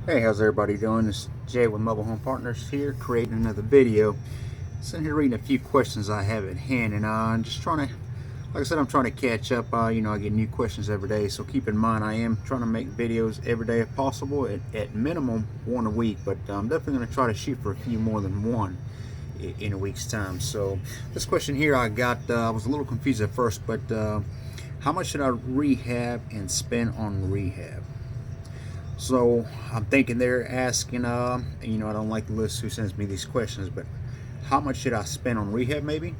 Hey, how's everybody doing? It's Jay with Mobile Home Partners here, creating another video. Sitting here reading a few questions I have at hand, and I'm just trying to, like I said, I'm trying to catch up. I get new questions every day, so keep in mind I am trying to make videos every day if possible, at minimum one a week, but I'm definitely going to try to shoot for a few more than one in a week's time. So this question here I was a little confused at first, but how much should I rehab and spend on rehab? So I'm thinking they're asking, I don't like the list who sends me these questions, but how much should I spend on rehab maybe?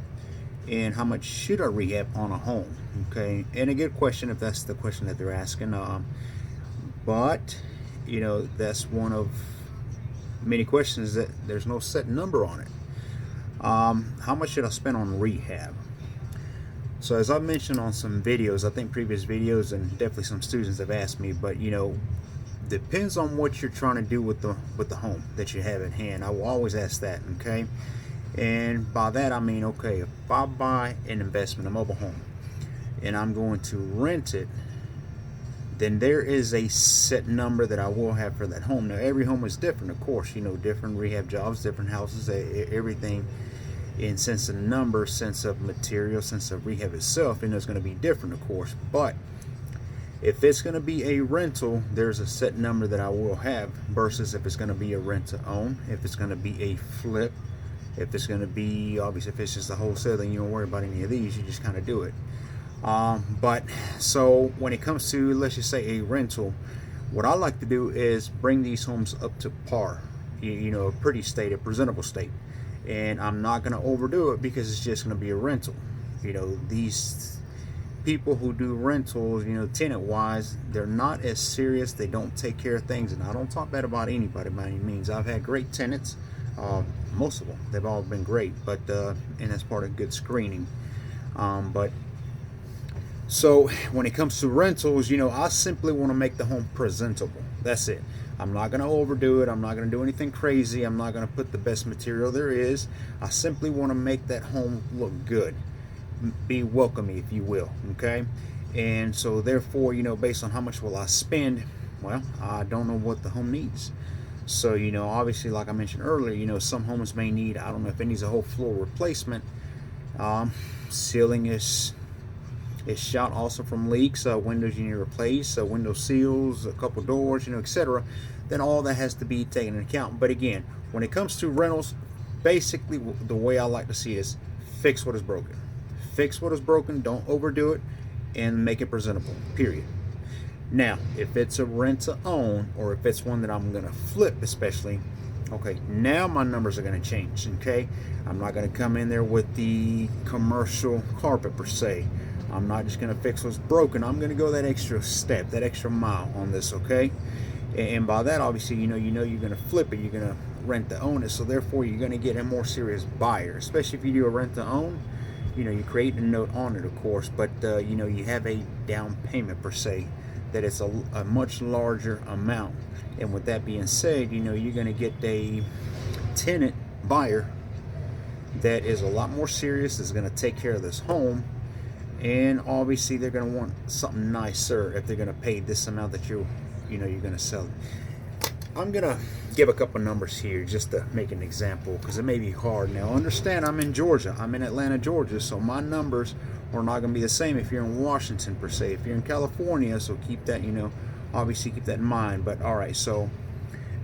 And how much should I rehab on a home? Okay, and a good question if that's the question that they're asking. But, that's one of many questions that there's no set number on it. How much should I spend on rehab? So as I mentioned on some videos, I think previous videos, and definitely some students have asked me, but depends on what you're trying to do with the home that you have at hand. I will always ask that, okay? And by that I mean, okay, if I buy an investment, a mobile home, and I'm going to rent it, then there is a set number that I will have for that home. Now every home is different, of course, different rehab jobs, different houses, everything in sense of number, sense of material, sense of rehab itself, and it's going to be different, of course. But if it's going to be a rental, there's a set number that I will have, versus if it's going to be a rent to own, if it's going to be a flip, if it's going to be, obviously if it's just a wholesale, then you don't worry about any of these, you just kind of do it. But so when it comes to, let's just say, a rental, what I like to do is bring these homes up to par, a pretty state, a presentable state. And I'm not going to overdo it because it's just going to be a rental. These people who do rentals, tenant wise, they're not as serious. They don't take care of things, and I don't talk bad about anybody by any means. I've had great tenants, most of them, they've all been great, but and that's part of good screening. But so when it comes to rentals, I simply want to make the home presentable. That's it. I'm not going to overdo it. I'm not going to do anything crazy. I'm not going to put the best material there is. I simply want to make that home look good, be welcoming, if you will, okay? And so therefore, based on how much will I spend, well, I don't know what the home needs. So obviously, like I mentioned earlier, some homes may need, I don't know if it needs a whole floor replacement. Ceiling is shot also from leaks. Windows you need to replace, window seals, a couple doors, etc. Then all that has to be taken into account. But again, when it comes to rentals, basically the way I like to see it is fix what is broken. Fix what is broken, don't overdo it, and make it presentable, period. Now, if it's a rent to own, or if it's one that I'm going to flip especially, okay, now my numbers are going to change, okay? I'm not going to come in there with the commercial carpet per se. I'm not just going to fix what's broken. I'm going to go that extra step, that extra mile on this, okay? And by that, obviously, you're going to flip it, you're going to rent to own it, so therefore you're going to get a more serious buyer, especially if you do a rent to own. You create a note on it, of course, but you have a down payment per se, that it's a much larger amount. And with that being said, you're going to get a tenant buyer that is a lot more serious, is going to take care of this home, and obviously they're going to want something nicer if they're going to pay this amount that you're going to sell it. I'm going to give a couple numbers here just to make an example, because it may be hard. Now understand, I'm in Georgia, I'm in Atlanta, Georgia, so my numbers are not going to be the same if you're in Washington per se, if you're in California, so keep that, obviously keep that in mind. But alright, so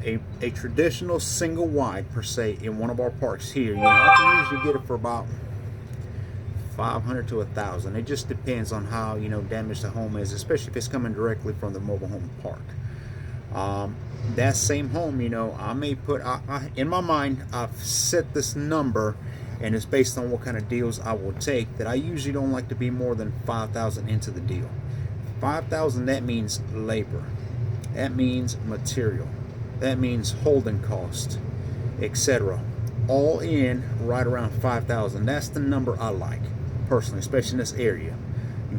a traditional single wide per se in one of our parks here, I can usually get it for about 500 to 1,000. It just depends on how damaged the home is, especially if it's coming directly from the mobile home park. That same home, I may put, in my mind, I've set this number, and it's based on what kind of deals I will take, that I usually don't like to be more than 5,000 into the deal. 5,000, that means labor, that means material, that means holding cost, etc. All in right around 5,000. That's the number I like personally, especially in this area.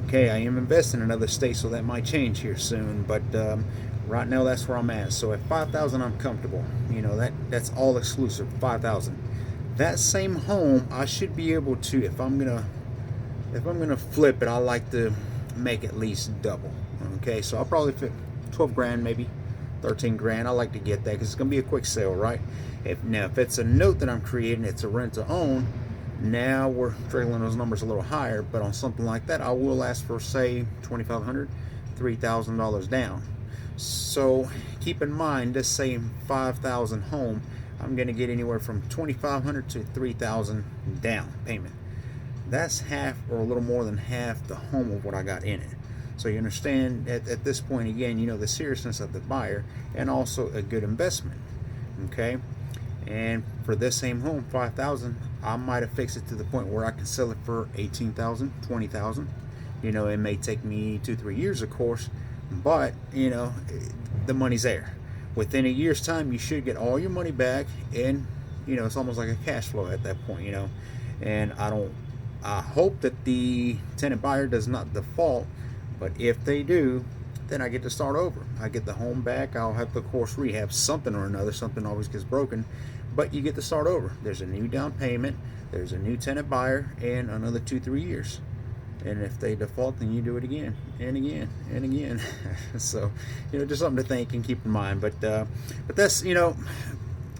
Okay, I am investing in other states, so that might change here soon, but right now that's where I'm at. So at 5,000 I'm comfortable. That's all exclusive, 5,000. That same home I should be able to, if I'm gonna flip it, I like to make at least double. Okay, so I'll probably fit 12 grand, maybe 13 grand. I like to get that because it's going to be a quick sale, right? If it's a note that I'm creating, it's a rent to own, now we're triggering those numbers a little higher. But on something like that, I will ask for, say, $2,500, $3,000 down. So keep in mind, this same 5,000 home, I'm going to get anywhere from $2,500 to $3,000 down payment. That's half or a little more than half the home of what I got in it. So you understand at this point, again, you know, the seriousness of the buyer and also a good investment. Okay. And for this same home, 5,000, I might have fixed it to the point where I can sell it for 18,000, 20,000. You know, it may take me 2-3 years, of course, but you know, the money's there. Within a year's time, you should get all your money back, and you know, it's almost like a cash flow at that point. You know, and I hope that the tenant buyer does not default, but if they do, then I get to start over. I get the home back. I'll have to, of course, rehab something or another. Something always gets broken, but you get to start over. There's a new down payment, there's a new tenant buyer, and another 2-3 years. And if they default, then you do it again and again and again. So, you know, just something to think and keep in mind. But that's, you know,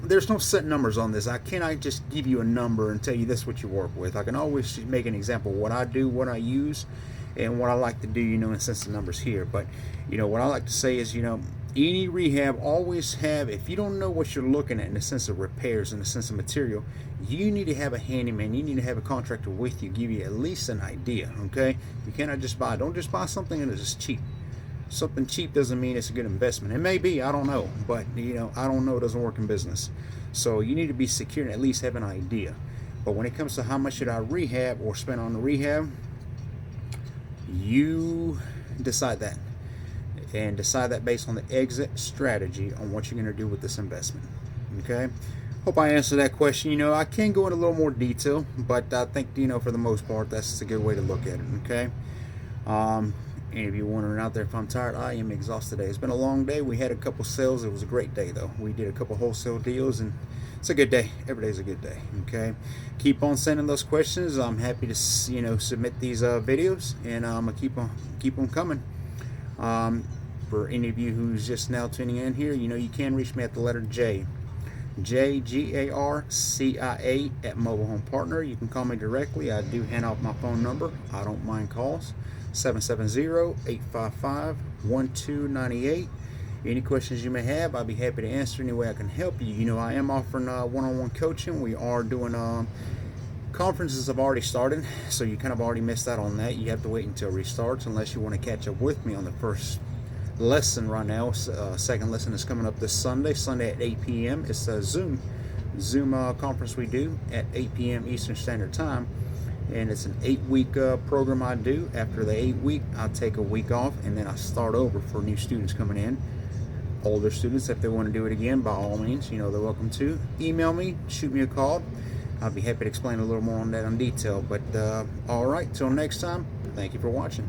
there's no set numbers on this. I cannot just give you a number and tell you this is what you work with. I can always make an example of what I do, what I use, and what I like to do, you know, in a sense of numbers here. But, you know, what I like to say is, you know, any rehab always have, if you don't know what you're looking at in the sense of repairs, in the sense of material, you need to have a handyman, you need to have a contractor with you, give you at least an idea, okay? You cannot just buy, don't just buy something that is cheap. Something cheap doesn't mean it's a good investment. It may be, I don't know, but you know, I don't know, it doesn't work in business. So you need to be secure and at least have an idea. But when it comes to how much should I rehab or spend on the rehab, you decide that, and decide that based on the exit strategy on what you're going to do with this investment. Okay, hope I answered that question. You know, I can go into a little more detail, but I think, you know, for the most part, that's a good way to look at it. Okay, any of you wondering out there if I'm tired, I am exhausted today. It's been a long day. We had a couple sales. It was a great day though. We did a couple wholesale deals, and it's a good day. Every day's a good day. Okay, keep on sending those questions. I'm happy to, you know, submit these videos, and I'm gonna keep on coming. For any of you who's just now tuning in here, you know, you can reach me at the letter J, JGARCIA at Mobile Home Partner. You can call me directly. I do hand out my phone number. I don't mind calls. 770-855-1298. Any questions you may have, I'll be happy to answer any way I can help you. You know, I am offering one-on-one coaching. We are doing conferences have already started, so you kind of already missed out on that. You have to wait until it restarts unless you want to catch up with me on the first lesson right now. Second lesson is coming up this Sunday at 8 p.m. It's a Zoom conference we do at 8 p.m. Eastern Standard Time, and it's an 8-week program I do. After the 8-week, I take a week off, and then I start over for new students coming in. Older students, if they want to do it again, by all means, you know, they're welcome to. Email me, shoot me a call. I'll be happy to explain a little more on that in detail. But all right, till next time, thank you for watching.